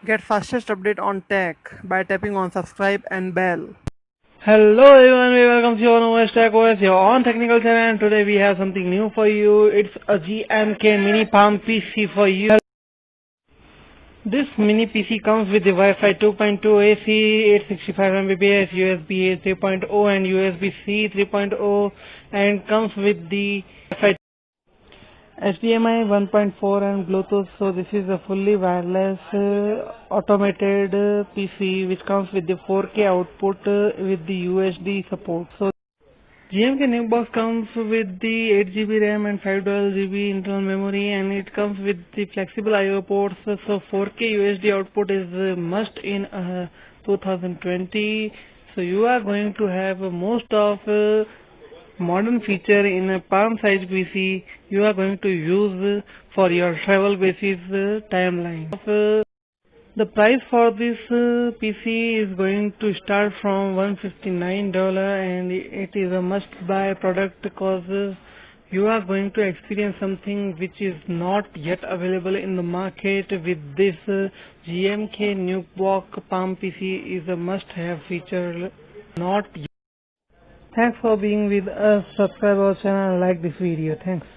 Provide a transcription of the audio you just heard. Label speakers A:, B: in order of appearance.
A: Get fastest update on tech by tapping on subscribe and bell.
B: Hello everyone, welcome to your newest Tech OS, your own technical channel, and today we have something new for you. It's a GMK mini palm PC for you. This mini PC comes with the Wi-Fi 2.2 AC, 865 Mbps, USB A 3.0 and USB-C 3.0, and comes with the Wi-Fi HDMI 1.4 and Bluetooth. So this is a fully wireless automated PC which comes with the 4K output with the UHD support. So GMK new box comes with the 8 GB RAM and 512 GB internal memory, and it comes with the flexible I/O ports. So 4K UHD output is a must in 2020. So you are going to have most of modern feature in a palm size PC you are going to use for your travel basis timeline. The price for this PC is going to start from $159, and it is a must buy product because you are going to experience something which is not yet available in the market with this GMK new box palm PC is a must have feature not yet. Thanks for being with us. Subscribe our channel and like this video. Thanks.